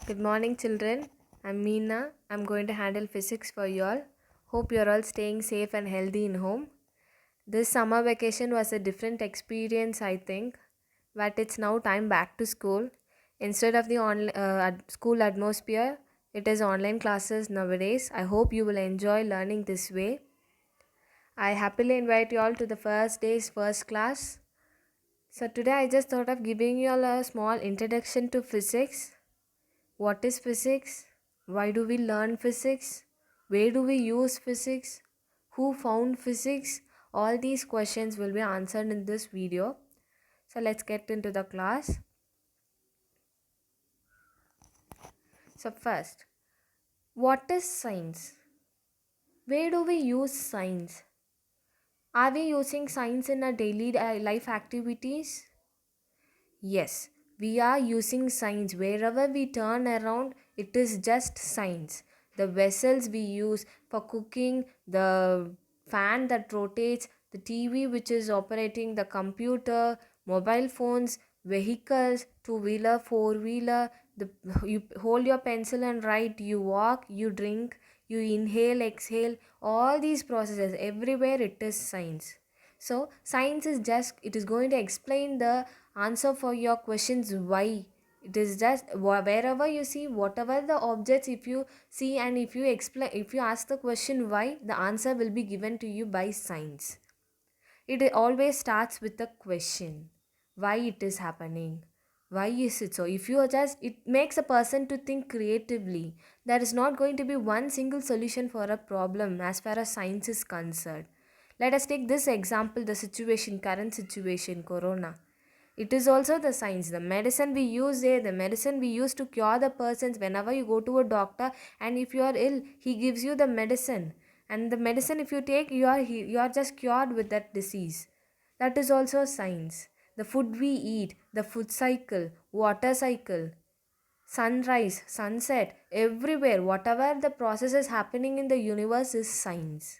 Good morning, children. I'm Meena. I'm going to handle physics for you all. Hope you're all staying safe and healthy in home. This summer vacation was a different experience, I think, but it's now time back to school. Instead of the school atmosphere, it is online classes nowadays. I hope you will enjoy learning this way. I happily invite you all to the first day's first class. So today I just thought of giving you all a small introduction to physics. What is physics? Why do we learn physics? Where do we use physics? Who found physics? All these questions will be answered in this video. So let's get into the class. So first, what is science? Where do we use science? Are we using science in our daily life activities? Yes, we are using science. Wherever we turn around, it is just science. The vessels we use for cooking, the fan that rotates, the TV which is operating, the computer, mobile phones, vehicles, two-wheeler, four-wheeler, you hold your pencil and write, you walk, you drink, you inhale, exhale, all these processes, everywhere it is science. So science is just, it is going to explain the answer for your questions why. It is just wherever you see, whatever the objects, if you see and if you explain, if you ask the question why, the answer will be given to you by science. It always starts with a question, why it is happening, why is it so. If you are just, it makes a person to think creatively. There is not going to be one single solution for a problem as far as science is concerned. Let us take this example, the situation, current situation, corona. It is also the science. The medicine we use there, the medicine we use to cure the persons. Whenever you go to a doctor and if you are ill, he gives you the medicine. And the medicine, if you take, you are just cured with that disease. That is also science. The food we eat, the food cycle, water cycle, sunrise, sunset, everywhere, whatever the process is happening in the universe is science.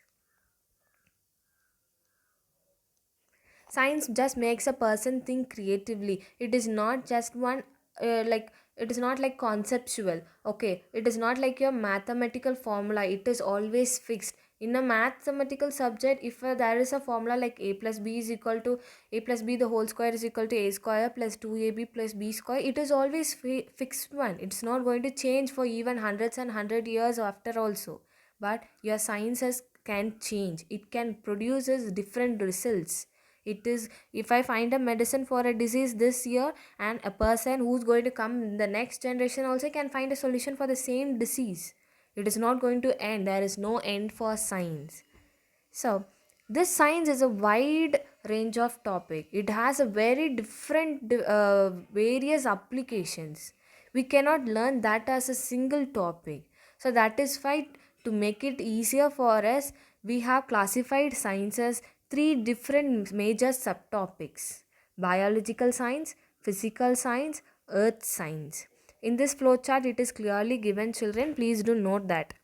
Science just makes a person think creatively. It is not just one, like, it is not like conceptual. Okay, it is not like your mathematical formula. It is always fixed. In a mathematical subject, if there is a formula like a plus b is equal to a plus b the whole square is equal to a square plus 2ab plus b square, it is always fixed one. It's not going to change for even hundreds and hundred years after also. But your sciences can change. It can produces different results. It is, if I find a medicine for a disease this year, and a person who's going to come in the next generation also can find a solution for the same disease. It is not going to end. There is no end for science. So this science is a wide range of topic. It has a very different various applications. We cannot learn that as a single topic. So that is why, to make it easier for us, we have classified sciences three different major subtopics: biological science, physical science, earth science. In this flowchart, it is clearly given, children. Please do note that.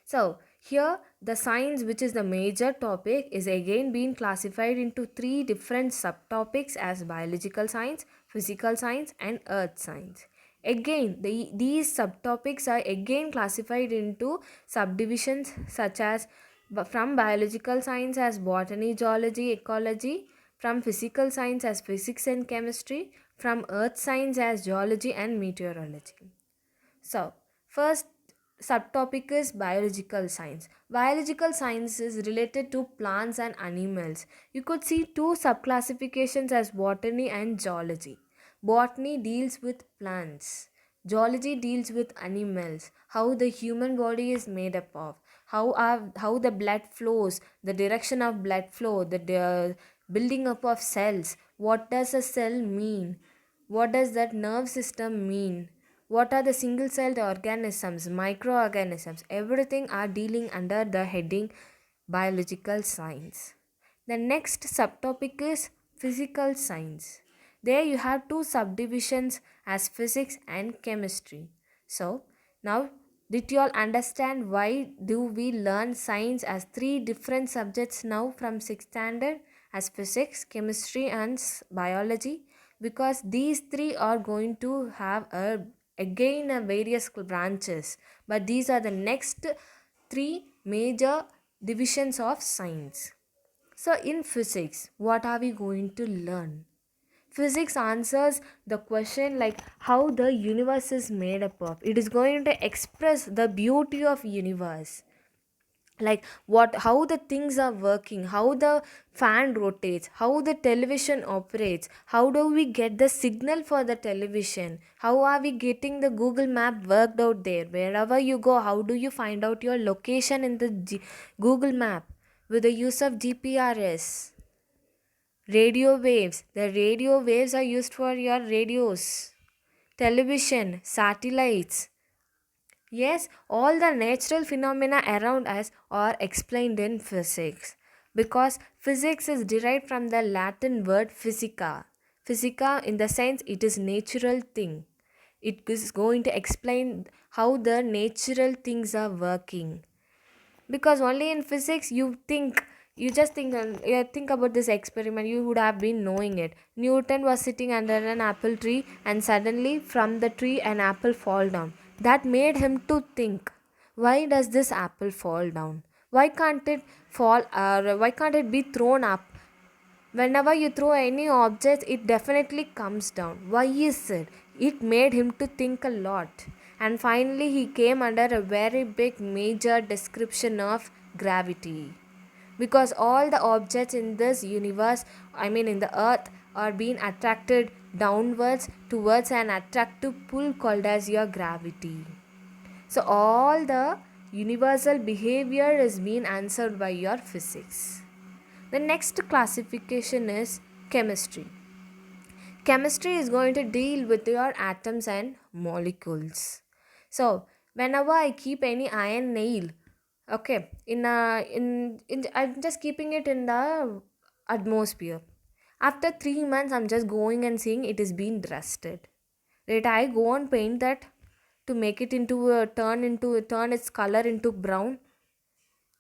So here the science, which is the major topic, is again being classified into three different subtopics as biological science, physical science and earth science. Again, these subtopics are again classified into subdivisions such as from biological science as botany, zoology, ecology, from physical science as physics and chemistry, from earth science as geology and meteorology. So, first subtopic is biological science. Biological science is related to plants and animals. You could see two subclassifications as botany and zoology. Botany deals with plants. Zoology deals with animals, how the human body is made up of, how the blood flows, the direction of blood flow, the building up of cells. What does a cell mean? What does that nerve system mean? What are the single celled organisms, microorganisms? Everything are dealing under the heading biological science. The next subtopic is physical science. There you have two subdivisions as physics and chemistry. So, now did you all understand why do we learn science as three different subjects now from 6th standard as physics, chemistry and biology? Because these three are going to have a again various branches, but these are the next three major divisions of science. So in physics, what are we going to learn? Physics answers the question like how the universe is made up of. It is going to express the beauty of universe, like what, how the things are working, how the fan rotates, how the television operates, how do we get the signal for the television, how are we getting the Google map worked out there, wherever you go, how do you find out your location in the Google map with the use of GPRS. Radio waves, the radio waves are used for your radios, television, satellites. Yes, all the natural phenomena around us are explained in physics because physics is derived from the Latin word physica. Physica, in the sense, it is natural thing. It is going to explain how the natural things are working, because only in physics you just think about this experiment, you would have been knowing it. Newton was sitting under an apple tree and suddenly from the tree an apple fall down. That made him to think, why does this apple fall down? Why can't it fall, or why can't it be thrown up? Whenever you throw any object, it definitely comes down. Why is it? It made him to think a lot. And finally, he came under a very big major description of gravity. Because all the objects in this universe, I mean in the earth, are being attracted downwards towards an attractive pull called as your gravity. So all the universal behavior is being answered by your physics. The next classification is chemistry. Chemistry is going to deal with your atoms and molecules. So, whenever I keep any iron nail, okay, I'm just keeping it in the atmosphere. After 3 months, I'm just going and seeing it is being rusted. Right, I go and paint that to make it turn its color into brown.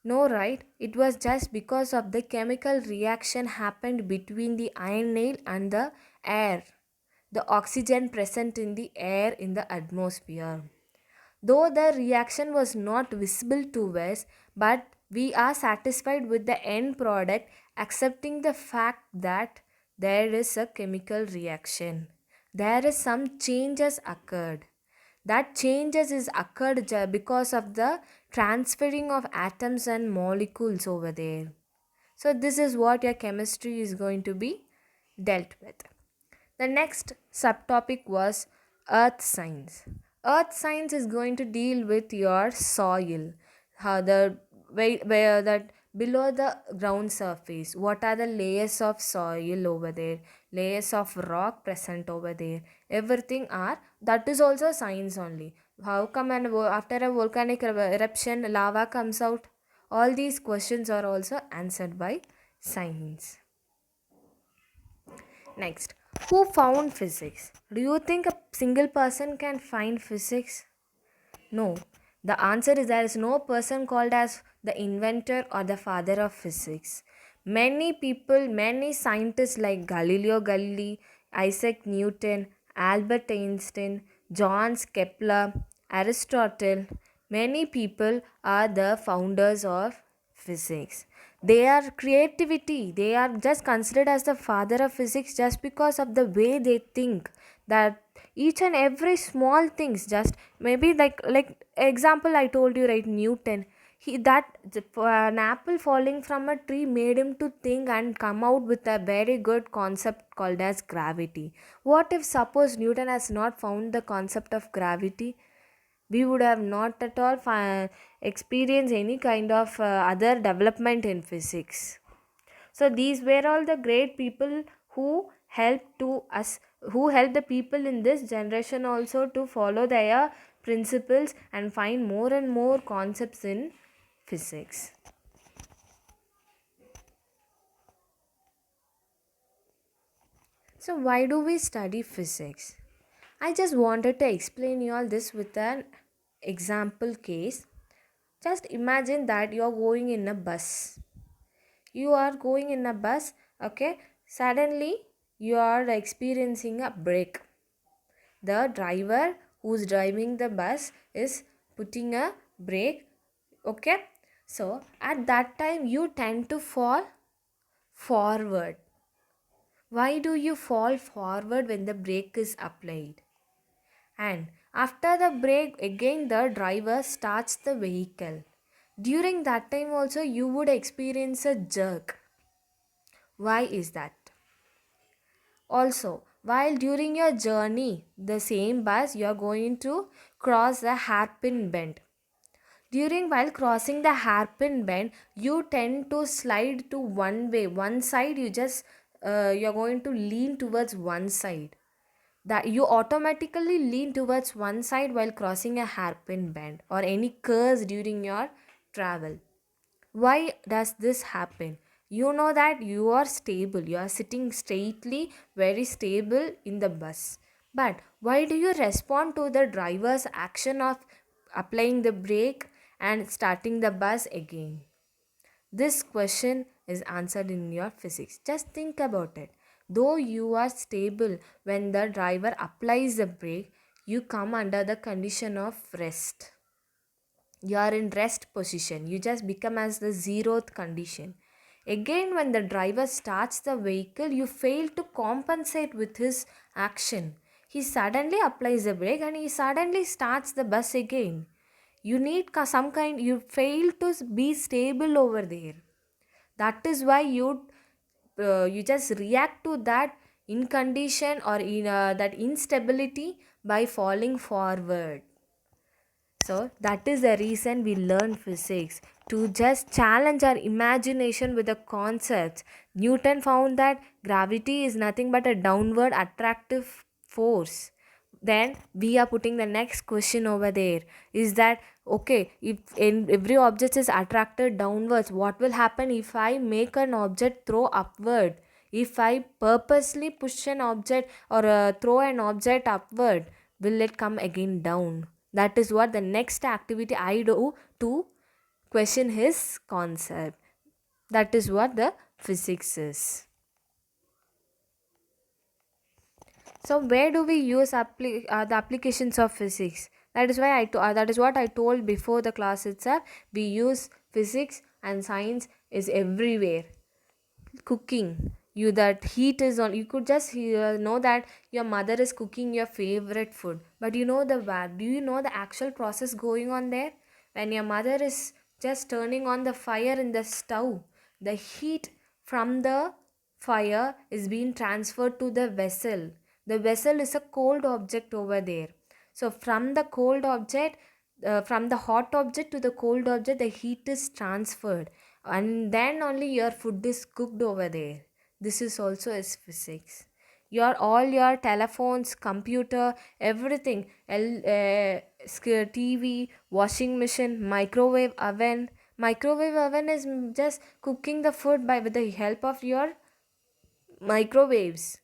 No, right? It was just because of the chemical reaction happened between the iron nail and the air, the oxygen present in the air in the atmosphere. Though the reaction was not visible to us, but we are satisfied with the end product, accepting the fact that there is a chemical reaction. There is some changes occurred. That changes is occurred because of the transferring of atoms and molecules over there. So this is what your chemistry is going to be dealt with. The next subtopic was earth science. Earth science is going to deal with your soil, how the where that below the ground surface, what are the layers of soil over there, layers of rock present over there, everything are, that is also science only. How come after a volcanic eruption lava comes out? All these questions are also answered by science. Next, who found physics? Do you think a single person can find physics? No. The answer is there is no person called as the inventor or the father of physics. Many people, many scientists like Galileo Galilei, Isaac Newton, Albert Einstein, John Kepler, Aristotle, many people are the founders of physics. They are creativity. They are just considered as the father of physics just because of the way they think, that each and every small things, just maybe like example I told you, right? Newton, he that an apple falling from a tree made him to think and come out with a very good concept called as gravity. What if suppose Newton has not found the concept of gravity? We would have not at all experienced any kind of other development in physics. So these were all the great people who helped to us, who helped the people in this generation also to follow their principles and find more and more concepts in physics. So why do we study physics? I just wanted to explain you all this with an example case. Just imagine that you are going in a bus. You are going in a bus, okay? Suddenly you are experiencing a break. The driver who's driving the bus is putting a brake. Okay, so at that time you tend to fall forward. Why do you fall forward when the brake is applied? And after the brake, again the driver starts the vehicle. During that time also you would experience a jerk. Why is that? Also, while during your journey, the same bus you are going to cross the hairpin bend. During while crossing the hairpin bend, you tend to slide to one way, one side. You're going to lean towards one side. That you automatically lean towards one side while crossing a hairpin bend or any curves during your travel. Why does this happen? You know that you are stable, you are sitting straightly, very stable in the bus. But why do you respond to the driver's action of applying the brake and starting the bus again? This question is answered in your physics. Just think about it. Though you are stable when the driver applies the brake, you come under the condition of rest. You are in rest position. You just become as the zeroth condition. Again, when the driver starts the vehicle, you fail to compensate with his action. He suddenly applies the brake and he suddenly starts the bus again. You need some kind, you fail to be stable over there. That is why you just react to that in condition or in that instability by falling forward. So that is the reason we learn physics, to just challenge our imagination with the concepts. Newton found that gravity is nothing but a downward attractive force. Then we are putting the next question over there, is that okay, if in every object is attracted downwards, what will happen if I make an object throw upward? If I purposely push an object or throw an object upward, will it come again down? That is what the next activity I do to question his concept. That is what the physics is. So where do we use the applications of physics? That is why that is what I told before the class itself. We use physics and science is everywhere. Cooking, you that heat is on, you could just know that your mother is cooking your favorite food, but you know do you know the actual process going on there? When your mother is just turning on the fire in the stove, the heat from the fire is being transferred to the vessel. The vessel is a cold object over there. So from the cold object, from the hot object to the cold object, the heat is transferred, and then only your food is cooked over there. This is also as physics. All your telephones, computer, everything, TV, washing machine, microwave oven is just cooking the food by with the help of your microwaves.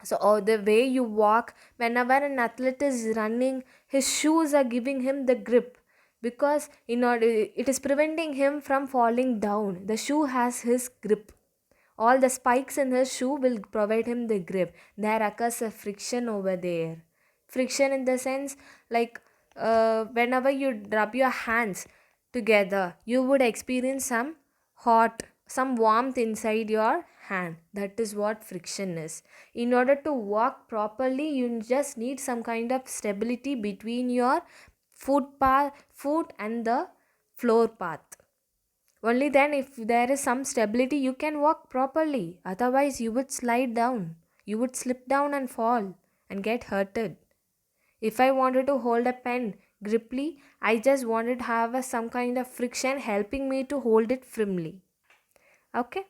So, or the way you walk, whenever an athlete is running, his shoes are giving him the grip, because in order it is preventing him from falling down. The shoe has his grip. All the spikes in his shoe will provide him the grip. There occurs a friction over there. Friction in the sense, like whenever you rub your hands together, you would experience some warmth inside your hand. That is what friction is. In order to walk properly, you just need some kind of stability between your foot and the floor path. Only then, if there is some stability, you can walk properly. Otherwise, you would slide down. You would slip down and fall and get hurted. If I wanted to hold a pen griply, I just wanted to have some kind of friction helping me to hold it firmly. Okay.